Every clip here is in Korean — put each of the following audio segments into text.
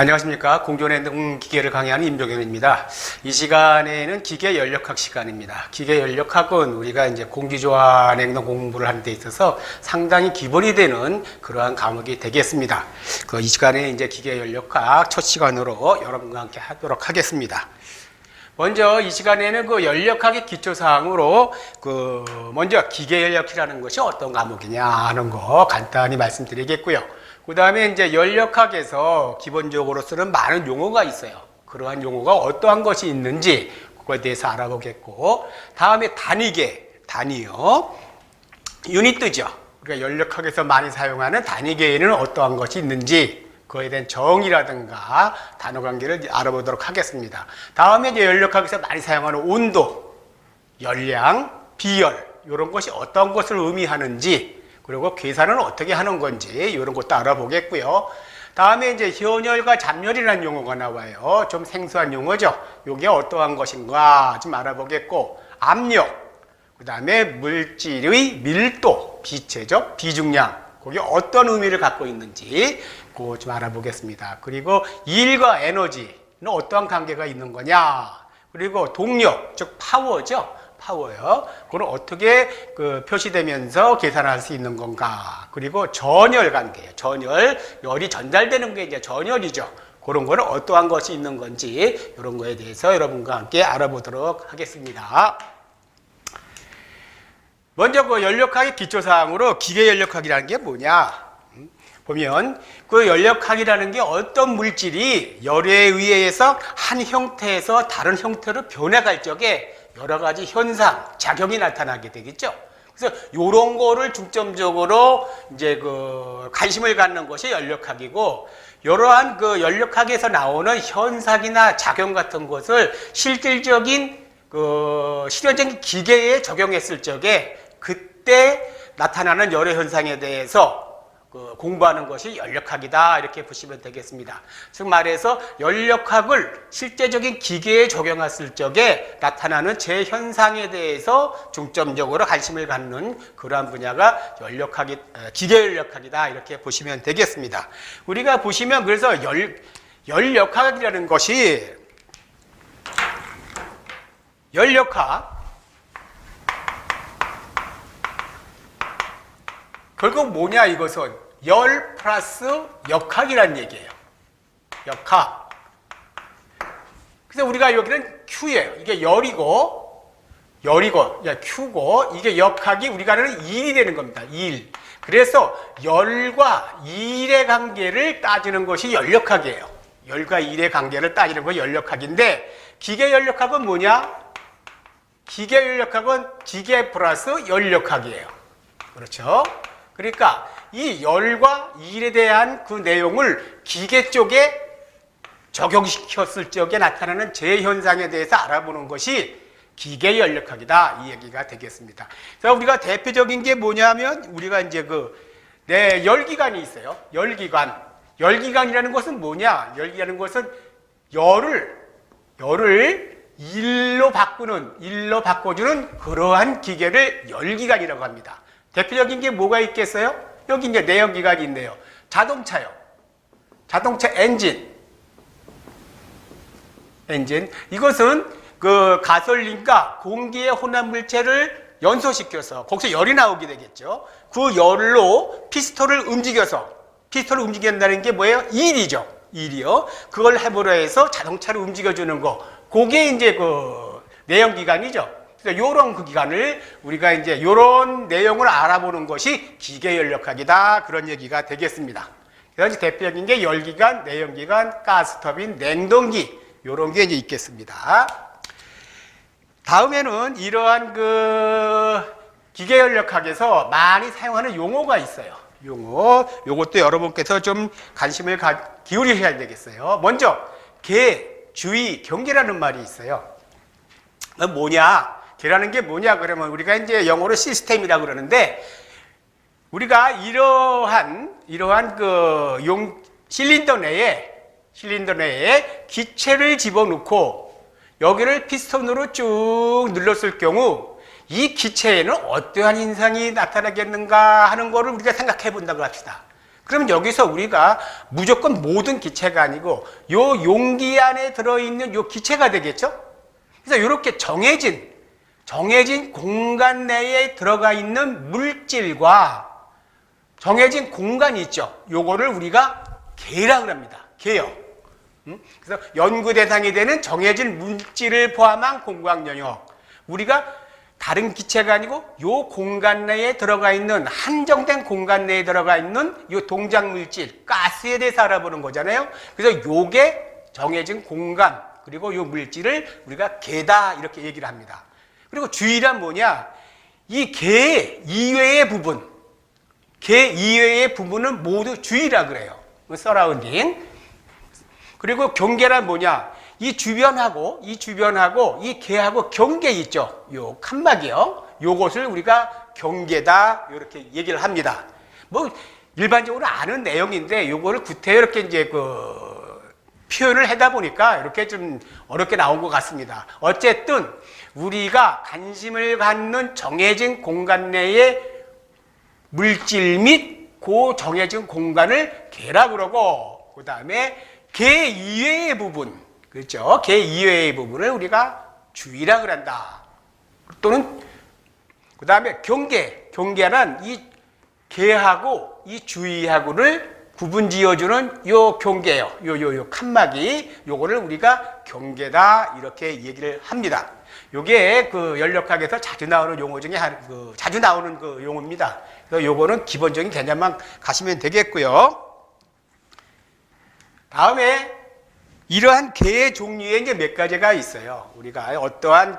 안녕하십니까. 공존행동 기계를 강의하는 임종현입니다. 이 시간에는 기계 연력학 시간입니다. 기계 연력학은 우리가 이제 공기조화 행동 공부를 하는 데 있어서 상당히 기본이 되는 그러한 과목이 되겠습니다. 이 시간에 이제 기계 연력학 첫 시간으로 여러분과 함께 하도록 하겠습니다. 먼저 이 시간에는 그 연력학의 기초사항으로 먼저 기계 연력이라는 것이 어떤 과목이냐 하는 거 간단히 말씀드리겠고요. 그 다음에 이제 연력학에서 기본적으로 쓰는 많은 용어가 있어요. 그러한 용어가 어떠한 것이 있는지 그거에 대해서 알아보겠고, 다음에 단위요. 유니트죠. 우리가 연력학에서 많이 사용하는 단위계에는 어떠한 것이 있는지 그거에 대한 정의라든가 단어 관계를 알아보도록 하겠습니다. 다음에 이제 연력학에서 많이 사용하는 온도, 열량, 비열 이런 것이 어떤 것을 의미하는지, 그리고 계산은 어떻게 하는 건지 이런 것도 알아보겠고요. 다음에 이제 현열과 잡열이라는 용어가 나와요. 좀 생소한 용어죠. 이게 어떠한 것인가 좀 알아보겠고, 압력, 그 다음에 물질의 밀도, 비체적 비중량, 그게 어떤 의미를 갖고 있는지 그거 좀 알아보겠습니다. 그리고 일과 에너지는 어떠한 관계가 있는 거냐, 그리고 동력, 즉 파워죠. 파워요. 그건 어떻게 표시되면서 계산할 수 있는 건가. 그리고 전열 관계예요. 전열, 열이 전달되는 게 이제 전열이죠. 그런 거는 어떠한 것이 있는 건지 이런 거에 대해서 여러분과 함께 알아보도록 하겠습니다. 먼저 연력학의 기초사항으로 기계 연력학이라는 게 뭐냐 보면, 연력학이라는 게 어떤 물질이 열에 의해서 한 형태에서 다른 형태로 변해갈 적에 여러 가지 현상, 작용이 나타나게 되겠죠. 그래서 이런 거를 중점적으로 이제 관심을 갖는 것이 연력학이고, 이러한 연력학에서 나오는 현상이나 작용 같은 것을 실질적인 실효적인 기계에 적용했을 적에 그때 나타나는 여러 현상에 대해서 공부하는 것이 연력학이다 이렇게 보시면 되겠습니다. 즉 말해서 연력학을 실제적인 기계에 적용했을 적에 나타나는 제 현상에 대해서 중점적으로 관심을 갖는 그러한 분야가 기계 연력학이다 이렇게 보시면 되겠습니다. 우리가 보시면 그래서 연력학이라는 것이 결국 뭐냐, 이것은 열 플러스 역학이라는 얘기예요. 역학. 그래서 우리가 여기는 Q예요. 이게 열이고 Q고, 이게 역학이 우리가 하는 일이 되는 겁니다. 일. 그래서 열과 일의 관계를 따지는 것이 연력학이에요. 열과 일의 관계를 따지는 것이 연력학인데, 기계 연력학은 뭐냐? 기계 연력학은 기계 플러스 연력학이에요. 그렇죠? 그러니까 이 열과 일에 대한 그 내용을 기계 쪽에 적용시켰을 적에 나타나는 재현상에 대해서 알아보는 것이 기계 연력학이다 이 얘기가 되겠습니다. 그래서 우리가 대표적인 게 뭐냐면, 우리가 이제 열기관이 있어요. 열기관이라는 것은 뭐냐? 열기라는 것은 열을 일로 바꿔주는 그러한 기계를 열기관이라고 합니다. 대표적인 게 뭐가 있겠어요? 여기 이제 내연기관이 있네요. 자동차요. 자동차 엔진. 이것은 가솔린과 공기의 혼합물질을 연소시켜서 거기서 열이 나오게 되겠죠. 그 열로 피스톤을 움직인다는 게 뭐예요? 일이요. 그걸 해보려 해서 자동차를 움직여주는 거. 그게 이제 내연기관이죠. 그래서 요런 기관을 우리가 이제 요런 내용을 알아보는 것이 기계 연력학이다 그런 얘기가 되겠습니다. 그래서 대표적인 게 열기관, 내연기관, 가스터빈, 냉동기 요런 게 이제 있겠습니다. 다음에는 이러한 기계 연력학에서 많이 사용하는 용어가 있어요. 요것도 여러분께서 좀 관심을 기울이셔야 되겠어요. 먼저 계, 주의, 경계라는 말이 있어요. 계라는 게 뭐냐 그러면, 우리가 이제 영어로 시스템이라고 그러는데, 우리가 이러한 실린더 내에 기체를 집어넣고 여기를 피스톤으로 쭉 눌렀을 경우 이 기체에는 어떠한 현상이 나타나겠는가 하는 거를 우리가 생각해 본다고 합시다. 그럼 여기서 우리가 무조건 모든 기체가 아니고 요 용기 안에 들어있는 요 기체가 되겠죠? 그래서 이렇게 정해진 공간 내에 들어가 있는 물질과 정해진 공간이 있죠. 요거를 우리가 개라고 합니다. 개요. 그래서 연구 대상이 되는 정해진 물질을 포함한 공간 영역. 우리가 다른 기체가 아니고 요 공간 내에 들어가 있는 한정된 공간 내에 들어가 있는 요 동작 물질, 가스에 대해서 알아보는 거잖아요. 그래서 요게 정해진 공간 그리고 요 물질을 우리가 개다 이렇게 얘기를 합니다. 그리고 주의란 뭐냐? 이 개 이외의 부분, 개 이외의 부분은 모두 주의라 그래요. 서라운딩. 그리고 경계란 뭐냐? 이 주변하고 이 개하고 경계 있죠. 요 칸막이요. 요것을 우리가 경계다 이렇게 얘기를 합니다. 뭐 일반적으로 아는 내용인데 요거를 구태여 이렇게 이제 표현을 하다 보니까 이렇게 좀 어렵게 나온 것 같습니다. 어쨌든 우리가 관심을 갖는 정해진 공간 내의 물질 및 그 정해진 공간을 개라 그러고, 그 다음에 개 이외의 부분, 그렇죠? 개 이외의 부분을 우리가 주의라 그런다. 또는 그 다음에 경계는 이 개하고 이 주의하고를 구분 지어주는 요 경계요. 요 칸막이, 요거를 우리가 경계다 이렇게 얘기를 합니다. 요게 연력학에서 자주 나오는 용어 중에 자주 나오는 용어입니다. 그래서 요거는 기본적인 개념만 가시면 되겠고요. 다음에 이러한 개의 종류에 이제 몇 가지가 있어요. 우리가 어떠한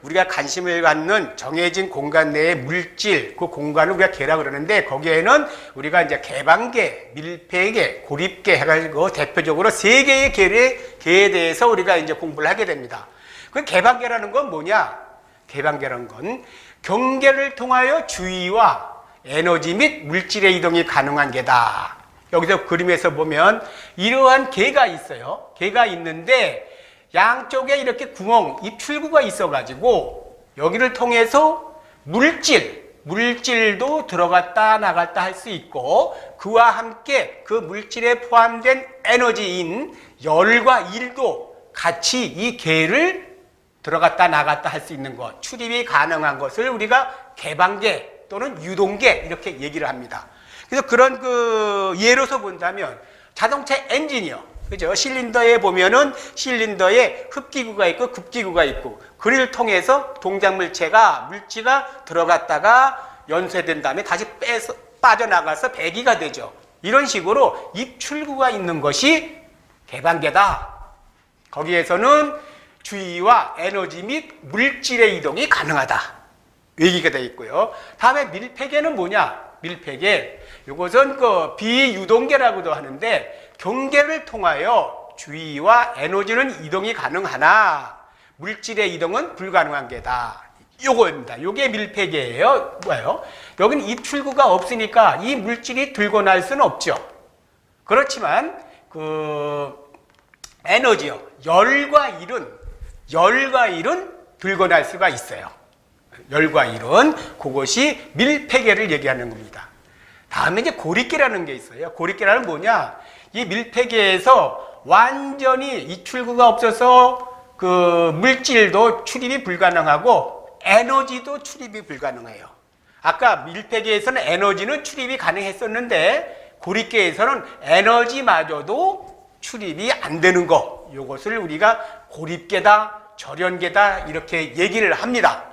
우리가 관심을 갖는 정해진 공간 내의 물질, 그 공간을 우리가 개라고 그러는데, 거기에는 우리가 이제 개방계, 밀폐계, 고립계 해가지고 대표적으로 세 개의 개에 대해서 우리가 이제 공부를 하게 됩니다. 그 개방계라는 건 뭐냐? 개방계라는 건 경계를 통하여 주위와 에너지 및 물질의 이동이 가능한 게다. 여기서 그림에서 보면 이러한 개가 있어요. 개가 있는데 양쪽에 이렇게 구멍, 입출구가 있어가지고 여기를 통해서 물질도 들어갔다 나갔다 할 수 있고, 그와 함께 그 물질에 포함된 에너지인 열과 일도 같이 이 개를 들어갔다 나갔다 할 수 있는 것, 출입이 가능한 것을 우리가 개방계 또는 유동계 이렇게 얘기를 합니다. 그래서 그런 예로서 본다면 자동차 엔진이요. 그죠? 실린더에 보면은 실린더에 흡기구가 있고 급기구가 있고, 그를 통해서 동작물체가 물질가 들어갔다가 연쇄된 다음에 다시 빠져나가서 배기가 되죠. 이런 식으로 입출구가 있는 것이 개방계다. 거기에서는 주위와 에너지 및 물질의 이동이 가능하다. 얘기가 되어 있고요. 다음에 밀폐계는 뭐냐? 밀폐계. 이것은 비유동계라고도 하는데, 경계를 통하여 주위와 에너지는 이동이 가능하나 물질의 이동은 불가능한 게다. 요거입니다. 요게 밀폐계예요. 뭐예요? 여기는 입출구가 없으니까 이 물질이 들고 날 수는 없죠. 그렇지만 에너지요. 열과 일은 들고 날 수가 있어요. 열과 일은 그것이 밀폐계를 얘기하는 겁니다. 다음에 이제 고립계라는 게 있어요. 고립계라는 뭐냐? 이 밀폐계에서 완전히 입출구가 없어서 물질도 출입이 불가능하고 에너지도 출입이 불가능해요. 아까 밀폐계에서는 에너지는 출입이 가능했었는데 고립계에서는 에너지마저도 출입이 안 되는 거, 이것을 우리가 고립계다, 절연계다 이렇게 얘기를 합니다.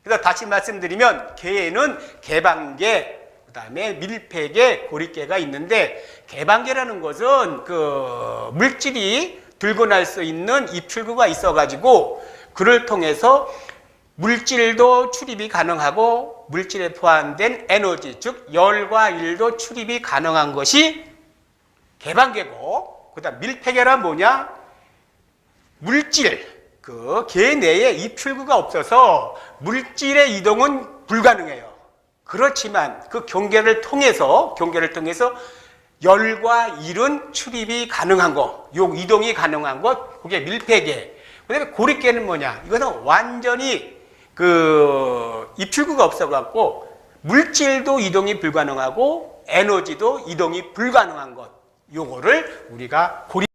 그래서 다시 말씀드리면 개에는 개방계, 그 다음에 밀폐계, 고립계가 있는데, 개방계라는 것은 물질이 들고 날 수 있는 입출구가 있어가지고 그를 통해서 물질도 출입이 가능하고 물질에 포함된 에너지, 즉 열과 일도 출입이 가능한 것이 개방계고, 그 다음 밀폐계란 뭐냐? 물질, 개 내에 입출구가 없어서 물질의 이동은 불가능해요. 그렇지만 그 경계를 통해서 열과 일은 출입이 가능한 것, 요 이동이 가능한 것, 그게 밀폐계. 그 다음에 고립계는 뭐냐? 이것은 완전히 입출구가 없어갖고 물질도 이동이 불가능하고 에너지도 이동이 불가능한 것, 요거를 우리가 고려